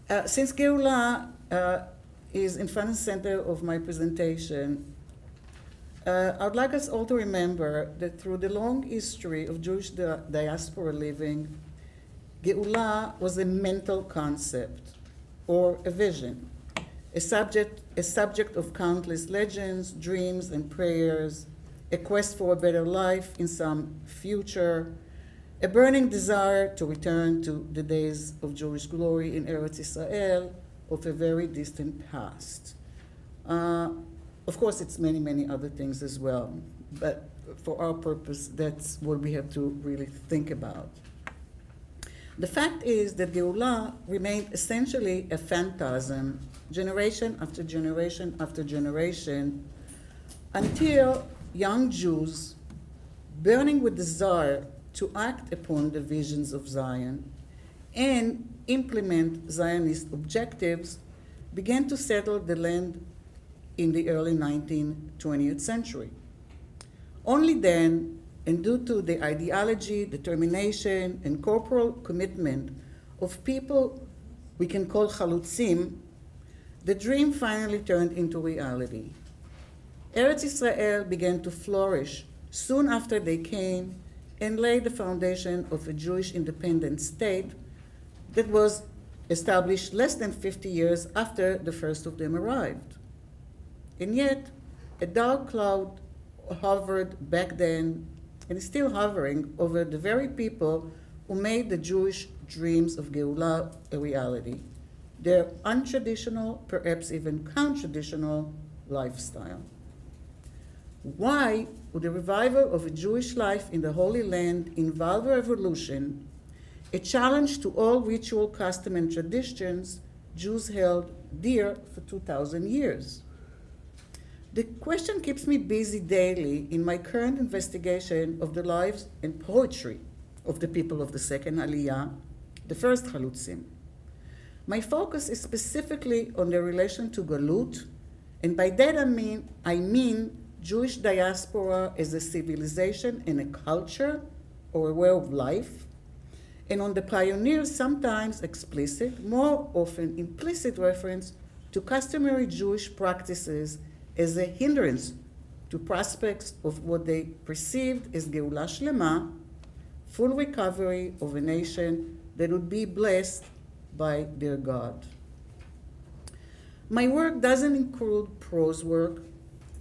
Since Geulah is in front and center of my presentation, I would like us all to remember that through the long history of Jewish diaspora living, Geulah was a mental concept or a vision, a subject of countless legends, dreams, and prayers, a quest for a better life in some future, a burning desire to return to the days of Jewish glory in Eretz Israel of a very distant past. Of course, it's many, many other things as well, but for our purpose, that's what we have to really think about. The fact is that Geulah remained essentially a phantasm, generation after generation after generation, until young Jews, burning with desire to act upon the visions of Zion and implement Zionist objectives, began to settle the land in the early 20th century. Only then, and due to the ideology, determination, and corporal commitment of people we can call chalutzim, the dream finally turned into reality. Eretz Israel began to flourish soon after they came and laid the foundation of a Jewish independent state that was established less than 50 years after the first of them arrived. And yet, a dark cloud hovered back then and is still hovering over the very people who made the Jewish dreams of Geulah a reality, their untraditional, perhaps even counter-traditional lifestyle. Why would the revival of a Jewish life in the Holy Land involve a revolution, a challenge to all ritual, custom, and traditions Jews held dear for 2,000 years? The question keeps me busy daily in my current investigation of the lives and poetry of the people of the second Aliyah, the first Chalutzim. My focus is specifically on their relation to Galut, and by that I mean Jewish diaspora as a civilization and a culture or a way of life, and on the pioneers' sometimes explicit, more often implicit reference to customary Jewish practices as a hindrance to prospects of what they perceived as Geulah Shlema, full recovery of a nation that would be blessed by their God. My work doesn't include prose work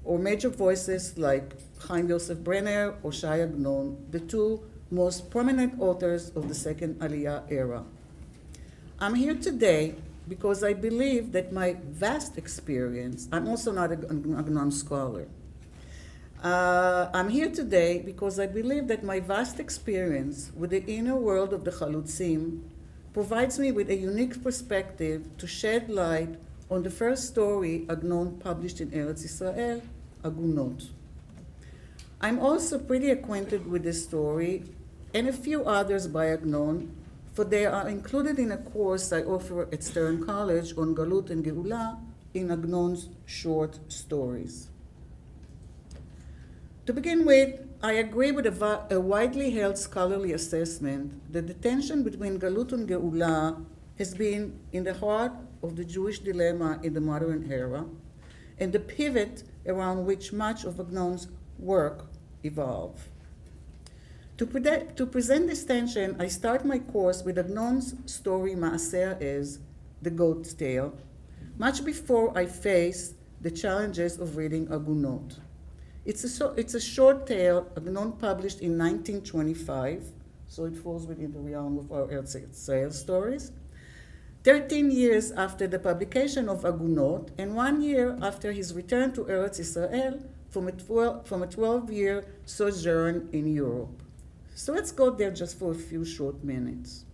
or major voices like Chaim Yosef Brenner or Shai Agnon, the two most prominent authors of the second Aliyah era. I'm here today because I believe that my vast experience, I'm also not an Agnon scholar. I'm here today because I believe that my vast experience with the inner world of the Chalutzim provides me with a unique perspective to shed light on the first story Agnon published in Eretz Israel, Agunot. I'm also pretty acquainted with this story and a few others by Agnon, for they are included in a course I offer at Stern College on Galut and Geulah in Agnon's short stories. To begin with, I agree with a widely held scholarly assessment that the tension between Galut and Geulah has been in the heart of the Jewish dilemma in the modern era, and the pivot around which much of Agnon's work evolved. To present this tension, I start my course with Agnon's story Maaser Ez, The Goat's Tale, much before I face the challenges of reading Agunot. It's a short tale Agnon published in 1925, so it falls within the realm of our Eretz Israel stories. 13 years after the publication of Agunot, and 1 year after his return to Eretz Israel from a 12-year sojourn in Europe. So let's go there just for a few short minutes.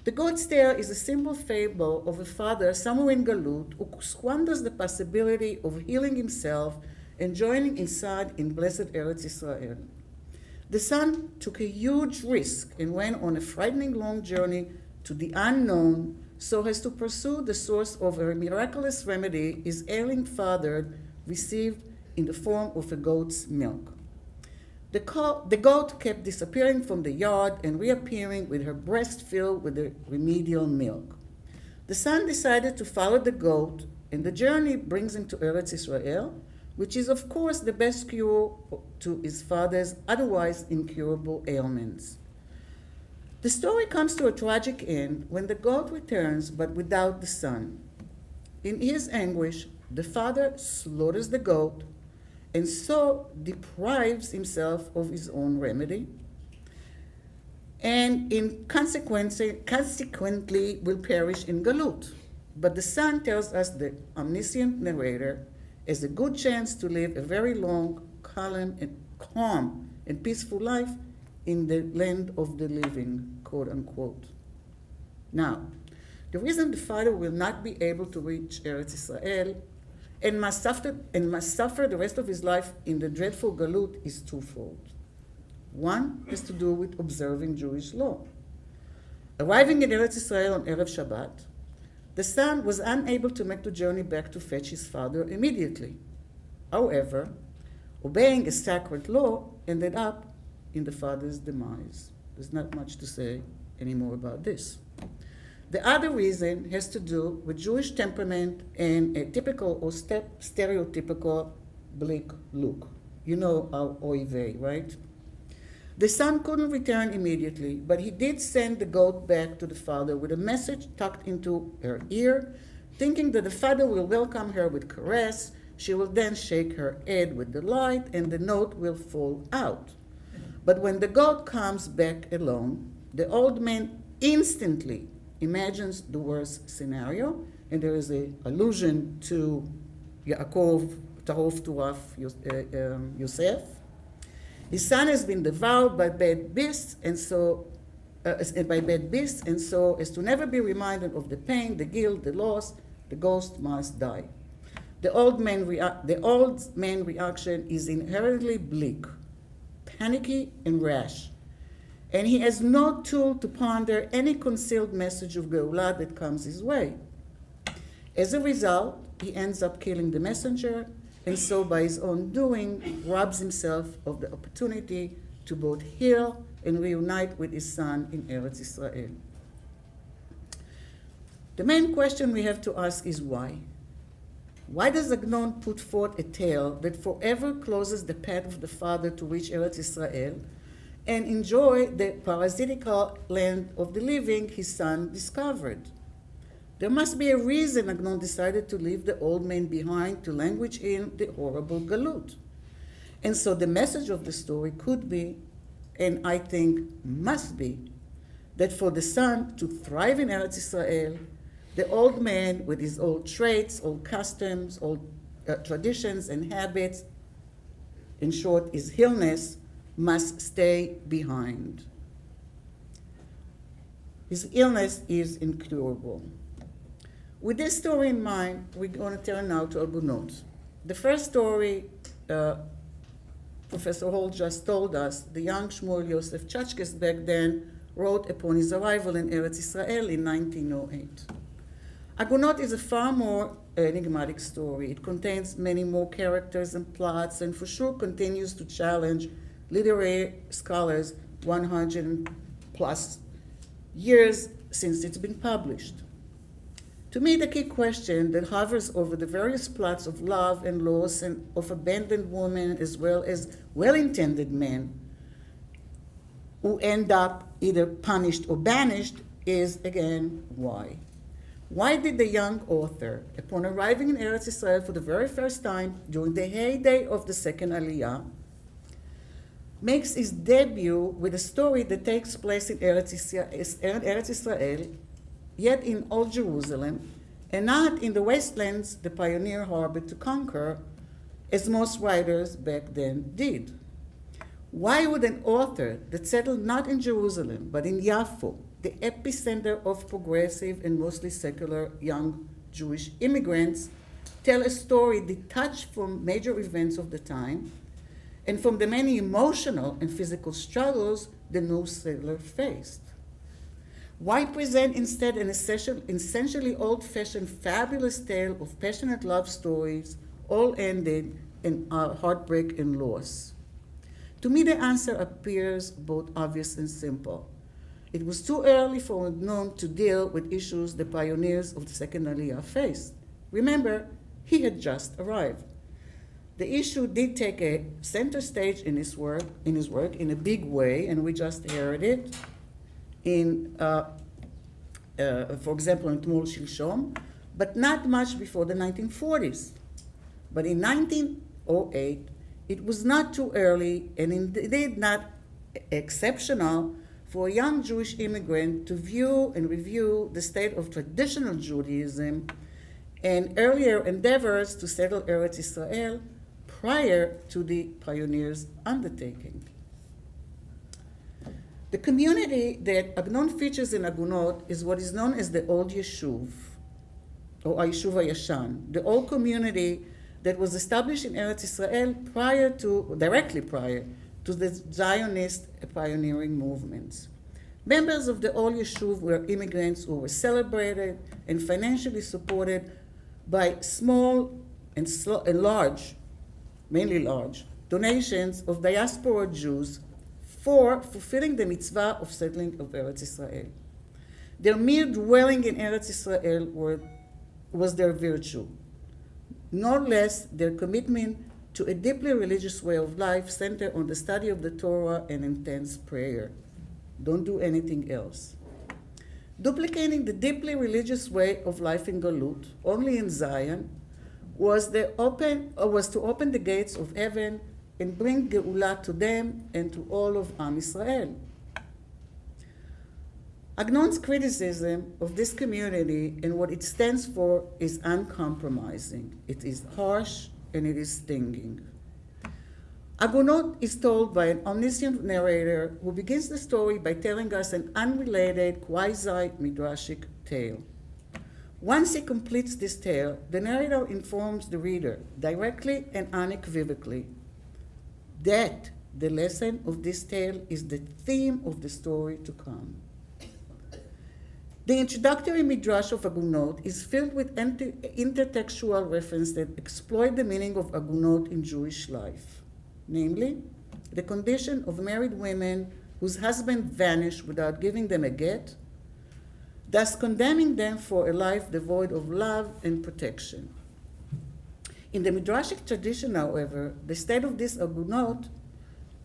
The Goat's Tale is a simple fable of a father somewhere in Galut who squanders the possibility of healing himself and joining inside in blessed Eretz Israel. The son took a huge risk and went on a frightening long journey to the unknown so as to pursue the source of a miraculous remedy his ailing father received in the form of a goat's milk. The goat kept disappearing from the yard and reappearing with her breast filled with the remedial milk. The son decided to follow the goat, and the journey brings him to Eretz Israel, which is, of course, the best cure to his father's otherwise incurable ailments. The story comes to a tragic end when the goat returns, but without the son. In his anguish, the father slaughters the goat and so deprives himself of his own remedy, and consequently will perish in Galut. But the son tells us, the omniscient narrator, has a good chance to live a very long, calm and peaceful life in the land of the living, quote unquote. Now, the reason the father will not be able to reach Eretz Israel and must suffer the rest of his life in the dreadful Galut is twofold. One has to do with observing Jewish law. Arriving in Eretz Israel on Erev Shabbat, the son was unable to make the journey back to fetch his father immediately. However, obeying a sacred law ended up in the father's demise. There's not much to say anymore about this. The other reason has to do with Jewish temperament and a typical or stereotypical bleak look. You know our oy vey, right? The son couldn't return immediately, but he did send the goat back to the father with a message tucked into her ear, thinking that the father will welcome her with caress. She will then shake her head with delight, and the note will fall out. But when the goat comes back alone, the old man instantly imagines the worst scenario, and there is an allusion to Yaakov, Tarov Turaf, Yosef. His son has been devoured by bad beasts, and so as to never be reminded of the pain, the guilt, the loss, the ghost must die. The old man reaction is inherently bleak, panicky, and rash, and he has no tool to ponder any concealed message of Geulah that comes his way. As a result, he ends up killing the messenger, and so by his own doing, robs himself of the opportunity to both heal and reunite with his son in Eretz Israel. The main question we have to ask is why? Why does Agnon put forth a tale that forever closes the path of the father to reach Eretz Israel and enjoy the parasitical land of the living his son discovered? There must be a reason Agnon decided to leave the old man behind to languish in the horrible Galut. And so the message of the story could be, and I think must be, that for the son to thrive in Eretz Israel, the old man with his old traits, old customs, old traditions and habits, in short, his illness, must stay behind. His illness is incurable. With this story in mind, we're going to turn now to Algunot. The first story Professor Hall just told us, the young Shmuel Yosef Chachkes back then wrote upon his arrival in Eretz Israel in 1908. Agunot is a far more enigmatic story. It contains many more characters and plots, and for sure continues to challenge literary scholars 100 plus years since it's been published. To me, the key question that hovers over the various plots of love and loss and of abandoned women as well as well-intended men who end up either punished or banished is, again, why? Why did the young author, upon arriving in Eretz Israel for the very first time during the heyday of the second Aliyah, makes his debut with a story that takes place in Eretz Israel, yet in Old Jerusalem, and not in the wastelands the pioneer harbored to conquer, as most writers back then did? Why would an author that settled not in Jerusalem, but in Yafo, the epicenter of progressive and mostly secular young Jewish immigrants, tell a story detached from major events of the time and from the many emotional and physical struggles the new settler faced? Why present instead an essentially old-fashioned fabulous tale of passionate love stories, all ended in heartbreak and loss? To me, the answer appears both obvious and simple. It was too early for Agnon to deal with issues the pioneers of the second Aliyah faced. Remember, he had just arrived. The issue did take a center stage in his work in a big way, and we just heard it in, for example, in Tmul Shilshom, but not much before the 1940s. But in 1908, it was not too early, and indeed not exceptional, for a young Jewish immigrant to view and review the state of traditional Judaism and earlier endeavors to settle Eretz Israel prior to the pioneers' undertaking. The community that Agnon features in Agunot is what is known as the Old Yeshuv, or Yeshuv HaYashan, the old community that was established in Eretz Israel directly prior to the Zionist pioneering movements. Members of the Old Yeshuv were immigrants who were celebrated and financially supported by small and large, mainly large, donations of diaspora Jews for fulfilling the mitzvah of settling of Eretz Israel. Their mere dwelling in Eretz Israel was their virtue, nor less their commitment to a deeply religious way of life centered on the study of the Torah and intense prayer. Don't do anything else. Duplicating the deeply religious way of life in Galut, only in Zion, was to open the gates of heaven and bring Geula to them and to all of Am Israel. Agnon's criticism of this community and what it stands for is uncompromising. It is harsh and it is stinging. Agunot is told by an omniscient narrator who begins the story by telling us an unrelated quasi-midrashic tale. Once he completes this tale, the narrator informs the reader directly and unequivocally that the lesson of this tale is the theme of the story to come. The introductory midrash of Agunot is filled with intertextual references that exploit the meaning of Agunot in Jewish life, namely, the condition of married women whose husband vanished without giving them a get, thus condemning them for a life devoid of love and protection. In the midrashic tradition, however, the state of this Agunot,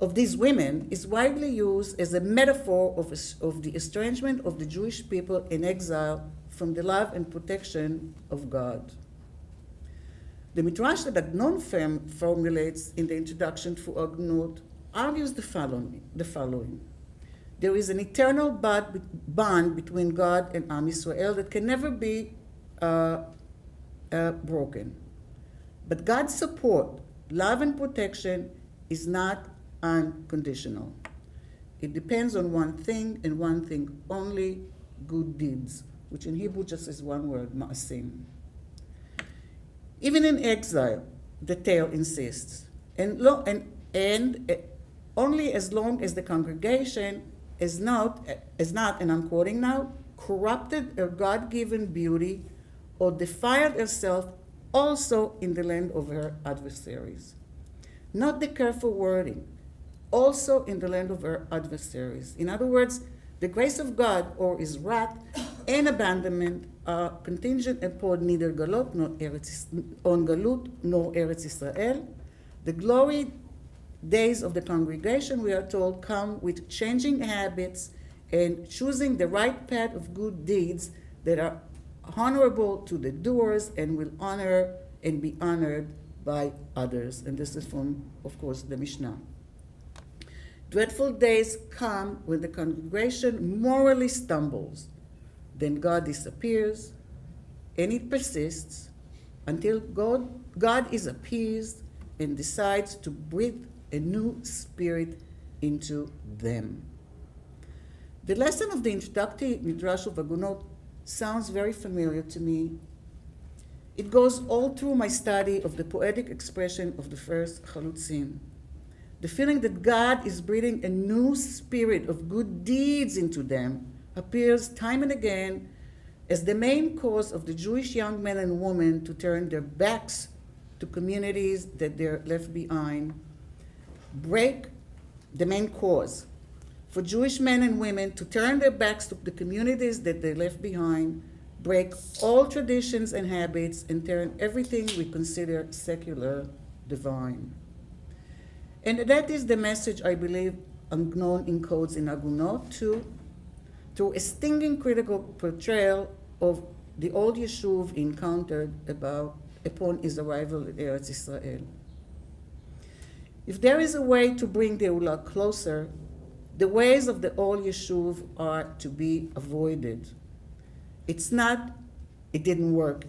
of these women, is widely used as a metaphor of the estrangement of the Jewish people in exile from the love and protection of God. The midrash that Agnon formulates in the introduction to Agunot argues the following. There is an eternal bond between God and Am Yisrael that can never be broken. But God's support, love, and protection is not unconditional. It depends on one thing and one thing only, good deeds, which in Hebrew just is one word, ma'asim. Even in exile, the tale insists, and only as long as the congregation is not, and I'm quoting now, corrupted her God-given beauty or defiled herself also in the land of her adversaries. Not the careful wording, also in the land of her adversaries. In other words, the grace of God or his wrath and abandonment are contingent upon neither Galut nor Eretz Israel. The glory days of the congregation, we are told, come with changing habits and choosing the right path of good deeds that are honorable to the doers and will honor and be honored by others. And this is from, of course, the Mishnah. Dreadful days come when the congregation morally stumbles. Then God disappears, and it persists until God is appeased and decides to breathe a new spirit into them. The lesson of the introductory midrash of Agunot sounds very familiar to me. It goes all through my study of the poetic expression of the first Chalutzim. The feeling that God is breathing a new spirit of good deeds into them appears time and again as the main cause of the Jewish young men and women to turn their backs to communities that they're left behind. The main cause for Jewish men and women to turn their backs to the communities that they left behind, break all traditions and habits, and turn everything we consider secular divine. And that is the message I believe Agnon encodes in Agunot too, through a stinging critical portrayal of the old Yeshuv encountered upon his arrival in Eretz Israel. If there is a way to bring the Geula closer, the ways of the old Yeshuv are to be avoided. It didn't work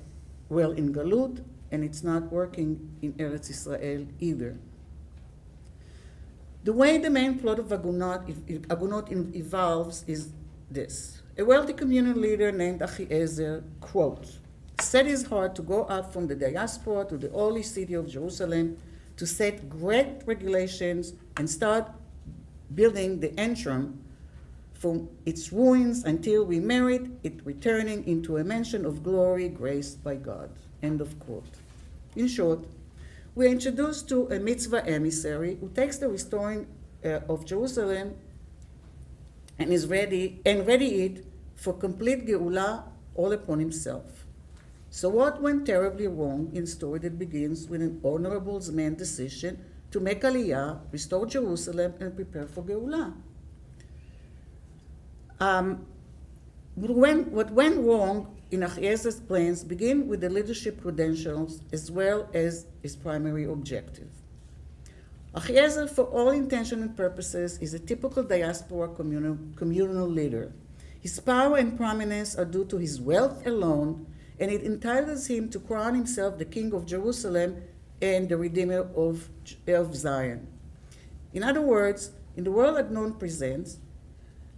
well in Galut, and it's not working in Eretz Israel either. The way the main plot of Agunot evolves is this. A wealthy communal leader named Achiezer, quote, set his heart to go out from the diaspora to the holy city of Jerusalem to set great regulations and start building the Antrim from its ruins until we merit it returning into a mansion of glory graced by God. End of quote. In short, we are introduced to a mitzvah emissary who takes the restoring of Jerusalem and is ready it for complete Geula all upon himself. So what went terribly wrong in a story that begins with an honorable man's decision to make Aliyah, restore Jerusalem, and prepare for Geula? What went wrong in Achiezer's plans begin with the leadership credentials as well as his primary objective. Achiezer, for all intents and purposes, is a typical diaspora communal leader. His power and prominence are due to his wealth alone, and it entitles him to crown himself the king of Jerusalem and the redeemer of Zion. In other words, in the world Agnon presents,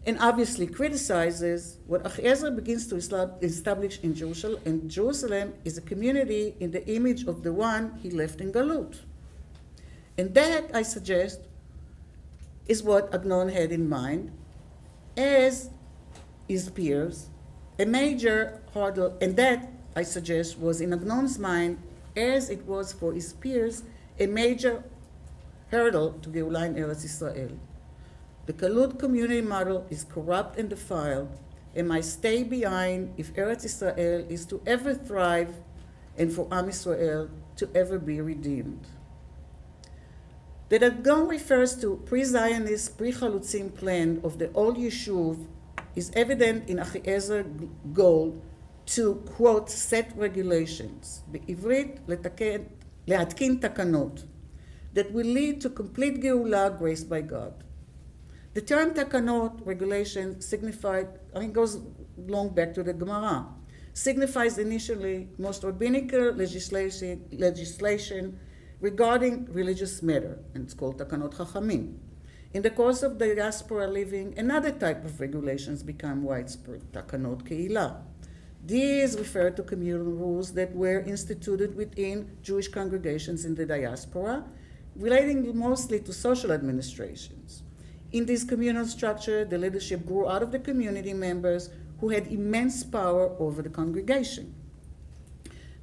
and obviously criticizes, what Achiezer begins to establish in Jerusalem is a community in the image of the one he left in Galut. And that, I suggest, is what Agnon had in mind, as his peers, a major hurdle, and that, I suggest, was in Agnon's mind, as it was for his peers, a major hurdle to Geula in Eretz Israel. The Galut community model is corrupt and defiled, and must stay behind if Eretz Israel is to ever thrive and for Am Yisrael to ever be redeemed. That Agnon refers to pre-Zionist, pre-Chalutzim plan of the old Yeshuv is evident in Achiezer's goal to, quote, set regulations, בעברית להתקין תקנות, that will lead to complete Geula graced by God. The term takanot, regulation, goes long back to the Gemara, signifies initially most rabbinical legislation regarding religious matter, and it's called takanot chachamim. In the course of diaspora living, another type of regulations become widespread, takanot keilah. These refer to communal rules that were instituted within Jewish congregations in the diaspora, relating mostly to social administrations. In this communal structure, the leadership grew out of the community members who had immense power over the congregation.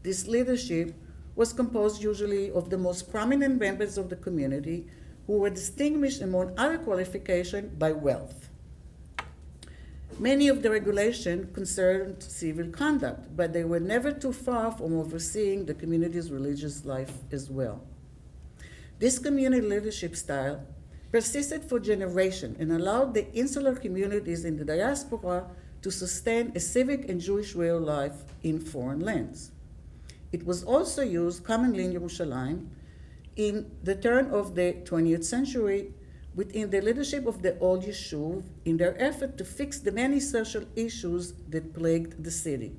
This leadership was composed usually of the most prominent members of the community who were distinguished among other qualifications by wealth. Many of the regulations concerned civil conduct, but they were never too far from overseeing the community's religious life as well. This community leadership style persisted for generations and allowed the insular communities in the diaspora to sustain a civic and Jewish way of life in foreign lands. It was also used commonly in Yerushalayim in the turn of the 20th century within the leadership of the old Yeshuv in their effort to fix the many social issues that plagued the city.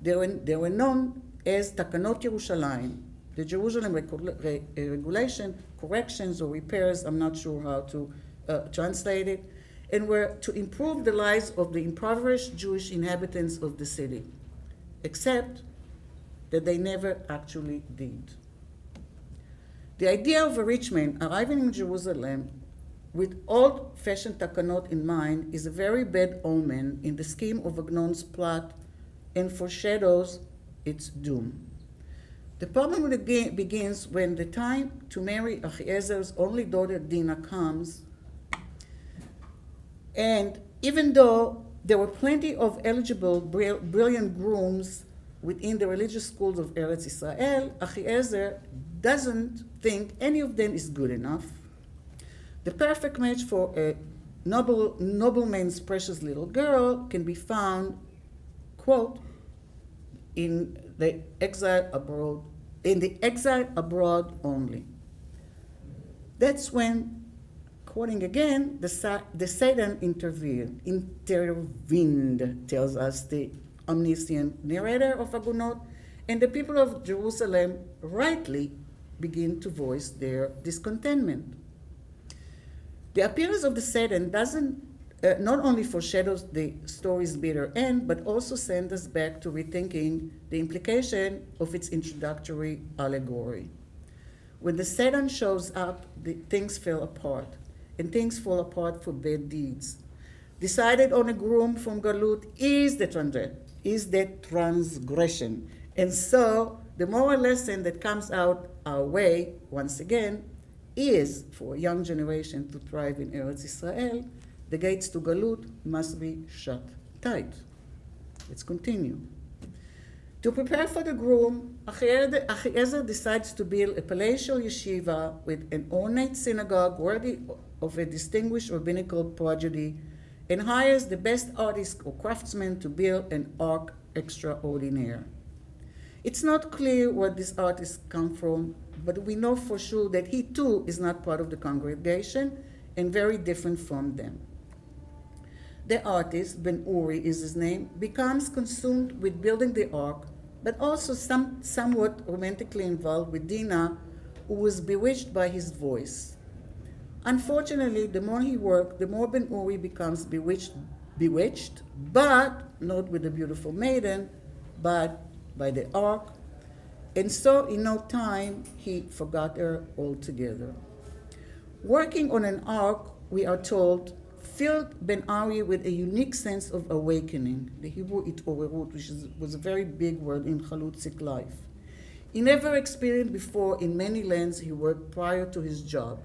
They were known as Takanot Yerushalayim, the Jerusalem regulation, corrections or repairs, I'm not sure how to translate it, and were to improve the lives of the impoverished Jewish inhabitants of the city, except that they never actually did. The idea of a rich man arriving in Jerusalem with old-fashioned takanot in mind is a very bad omen in the scheme of Agnon's plot and foreshadows its doom. The problem begins when the time to marry Achiezer's only daughter Dina comes, And even though there were plenty of eligible, brilliant grooms within the religious schools of Eretz Israel, Achiezer doesn't think any of them is good enough. The perfect match for a nobleman's precious little girl can be found, quote, in the exile abroad only. That's when, quoting again, the Satan intervened, tells us the omniscient narrator of Agunot, and the people of Jerusalem rightly begin to voice their discontentment. The appearance of the Satan doesn't not only foreshadows the story's bitter end, but also sends us back to rethinking the implication of its introductory allegory. When the Satan shows up, things fall apart, and things fall apart for bad deeds. Decided on a groom from Galut is the transgression. And so the moral lesson that comes out our way, once again, is for a young generation to thrive in Eretz Israel, the gates to Galut must be shut tight. Let's continue. To prepare for the groom, Achiezer decides to build a palatial yeshiva with an ornate synagogue worthy of a distinguished rabbinical prodigy, and hires the best artists or craftsmen to build an ark extraordinaire. It's not clear where these artists come from, but we know for sure that he too is not part of the congregation and very different from them. The artist, Ben Uri is his name, becomes consumed with building the ark, but also somewhat romantically involved with Dinah, who was bewitched by his voice. Unfortunately, the more he worked, the more Ben Uri becomes bewitched, but not with the beautiful maiden, but by the ark. And so in no time, he forgot her altogether. Working on an ark, we are told, filled Ben Uri with a unique sense of awakening, the Hebrew itorerut, which was a very big word in Chalutzik life. He never experienced before in many lands he worked prior to his job.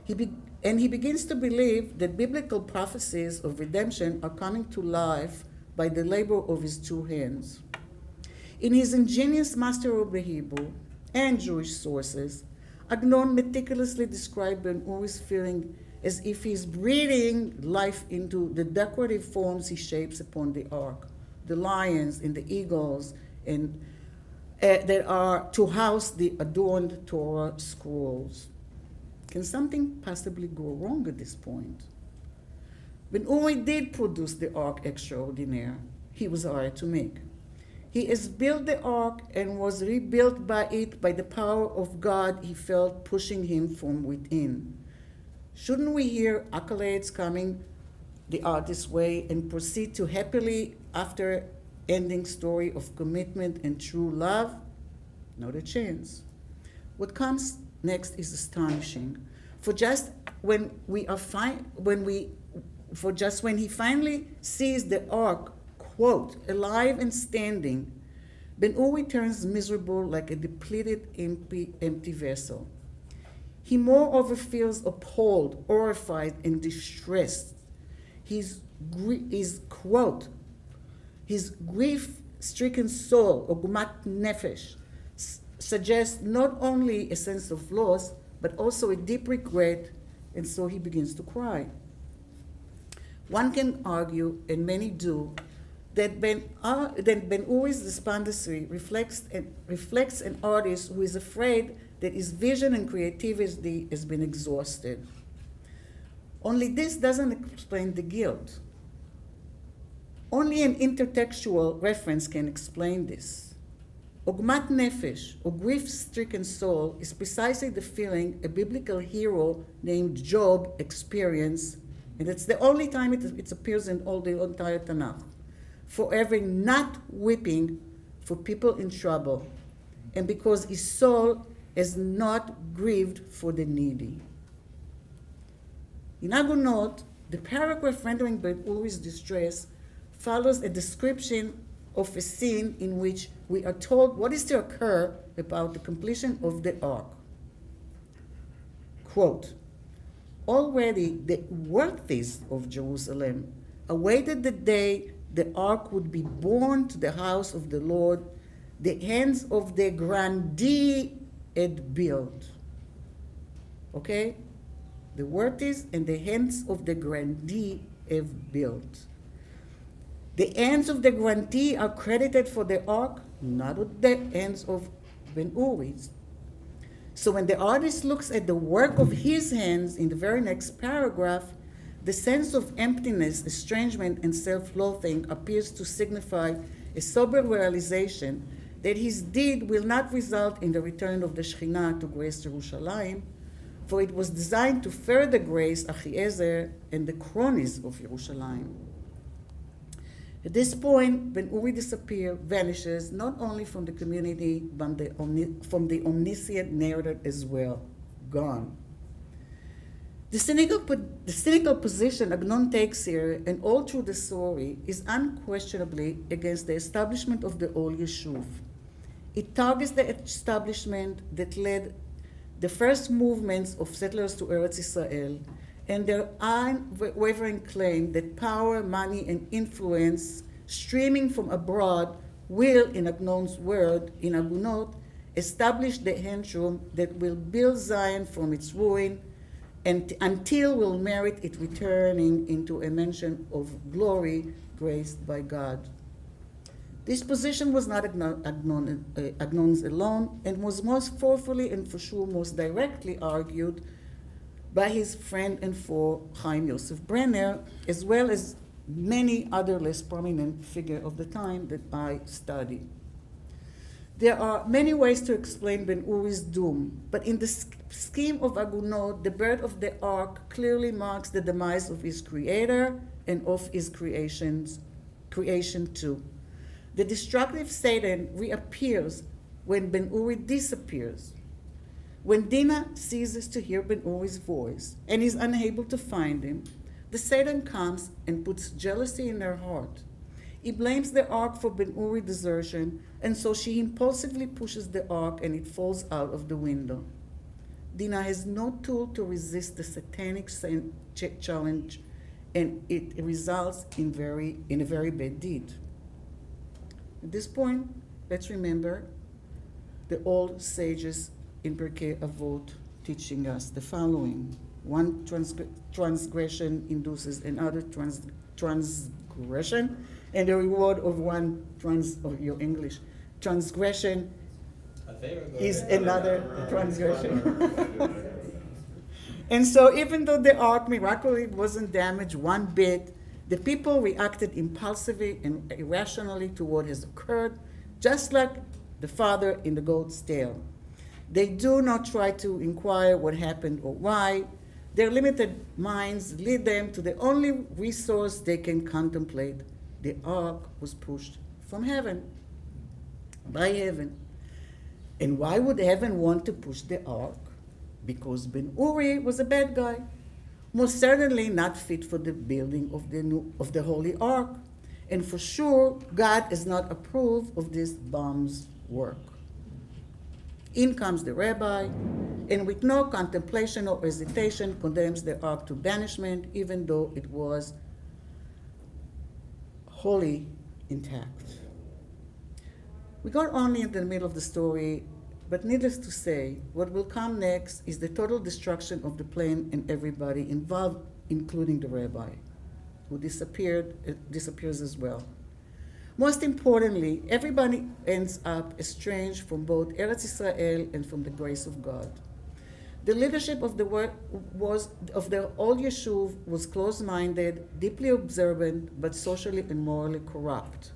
He begins to believe that biblical prophecies of redemption are coming to life by the labor of his two hands. In his ingenious master of the Hebrew and Jewish sources, Agnon meticulously described Ben Uri's feeling as if he's breathing life into the decorative forms he shapes upon the ark, the lions and the eagles, and that are to house the adorned Torah scrolls. Can something possibly go wrong at this point? Ben Uri did produce the ark extraordinaire he was hired to make. He has built the ark and was rebuilt by it by the power of God he felt pushing him from within. Shouldn't we hear accolades coming the artist's way and proceed to happily after ending story of commitment and true love? Not a chance. What comes next is astonishing. For just when he finally sees the ark, quote, alive and standing, Ben Uri turns miserable like a depleted, empty vessel. He moreover feels appalled, horrified, and distressed. His grief-stricken soul, ogumat nefesh, suggests not only a sense of loss, but also a deep regret, and so he begins to cry. One can argue, and many do, that Ben Uri's despondency reflects an artist who is afraid that his vision and creativity has been exhausted. Only this doesn't explain the guilt. Only an intertextual reference can explain this. Ogmat nefesh, or grief-stricken soul, is precisely the feeling a biblical hero named Job experienced, and it's the only time it appears in all the entire Tanakh, forever not weeping for people in trouble, and because his soul has not grieved for the needy. In Agunot, the paragraph rendering Ben Uri's distress follows a description of a scene in which we are told what is to occur about the completion of the ark. Quote, already the worthies of Jerusalem awaited the day the ark would be borne to the house of the Lord, the hands of the grandee had built. Okay? The worthies and the hands of the grandee have built. The hands of the grandee are credited for the ark, not with the hands of Ben-Uri. So when the artist looks at the work of his hands in the very next paragraph, the sense of emptiness, estrangement, and self-loathing appears to signify a sober realization that his deed will not result in the return of the Shekhinah to grace Yerushalayim, for it was designed to further grace Achiezer and the cronies of Yerushalayim. At this point, Ben-Uri vanishes not only from the community, but from the omniscient narrative as well, gone. The cynical position Agnon takes here, and all through the story, is unquestionably against the establishment of the Ol Yeshuv. It targets the establishment that led the first movements of settlers to Eretz Israel, and their unwavering claim that power, money, and influence streaming from abroad will, in Agnon's word, in Agunot, establish the Henshum that will build Zion from its ruin and until will merit it returning into a mansion of glory graced by God. This position was not Agnon's alone, and was most forcefully and for sure most directly argued by his friend and foe, Chaim Yosef Brenner, as well as many other less prominent figures of the time that I study. There are many ways to explain Ben-Uri's doom, but in the scheme of Agunot, the birth of the ark clearly marks the demise of his creator and of his creation too. The destructive Satan reappears when Ben-Uri disappears. When Dinah ceases to hear Ben-Uri's voice and is unable to find him, the Satan comes and puts jealousy in her heart. He blames the ark for Ben-Uri's desertion, and so she impulsively pushes the ark and it falls out of the window. Dinah has no tool to resist the satanic challenge, and it results in a very bad deed. At this point, let's remember the old sages in Pirkei Avot teaching us the following. One transgression induces another transgression, and the reward of one transgression is another transgression. And so even though the ark miraculously wasn't damaged one bit, the people reacted impulsively and irrationally to what has occurred, just like the father in the goat's tail. They do not try to inquire what happened or why. Their limited minds lead them to the only resource they can contemplate. The ark was pushed from heaven, by heaven. And why would heaven want to push the ark? Because Ben-Uri was a bad guy, most certainly not fit for the building of the holy ark. And for sure, God does not approve of this bum's work. In comes the rabbi, and with no contemplation or hesitation condemns the ark to banishment, even though it was wholly intact. We got only in the middle of the story, but needless to say, what will come next is the total destruction of the plane and everybody involved, including the rabbi, who disappears as well. Most importantly, everybody ends up estranged from both Eretz Israel and from the grace of God. The leadership of the Ol Yeshuv was close-minded, deeply observant, but socially and morally corrupt.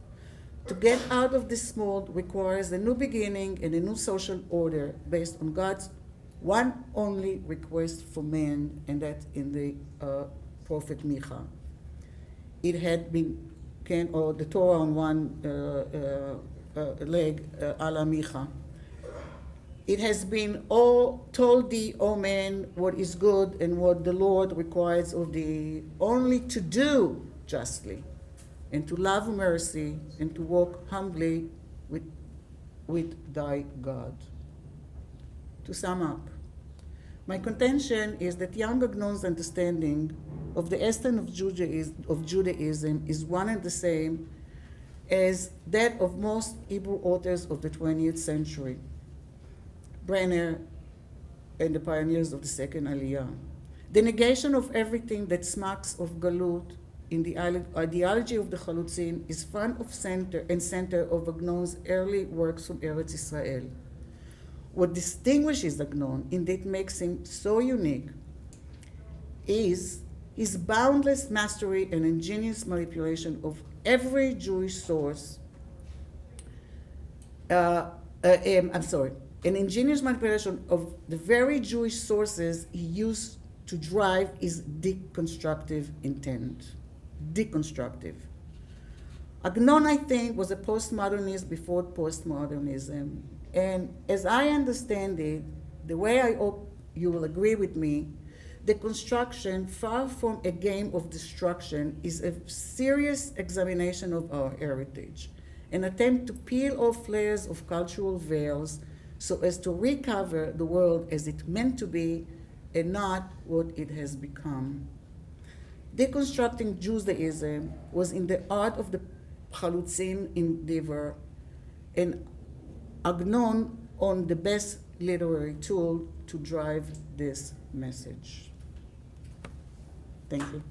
To get out of this mold requires a new beginning and a new social order based on God's one only request for man, and that in the prophet Micha. It had been, or the Torah on one leg, ala Micha. It has been all told thee, O man, what is good and what the Lord requires of thee, only to do justly, and to love mercy, and to walk humbly with thy God. To sum up, My contention is that young Agnon's understanding of the essence of Judaism is one and the same as that of most Hebrew authors of the 20th century, Brenner and the pioneers of the second Aliyah. The negation of everything that smacks of Galut in the ideology of the Chalutzin is front of center and center of Agnon's early works from Eretz Israel. What distinguishes Agnon, and that makes him so unique, is his boundless mastery and ingenious manipulation of every Jewish source. An ingenious manipulation of the very Jewish sources he used to drive his deconstructive intent. Deconstructive. Agnon, I think, was a postmodernist before postmodernism. And as I understand it, the way I hope you will agree with me, the construction, far from a game of destruction, is a serious examination of our heritage, an attempt to peel off layers of cultural veils so as to recover the world as it meant to be and not what it has become. Deconstructing Judaism was in the art of the Chalutzin endeavor, and Agnon on the best literary tool to drive this message. Thank you.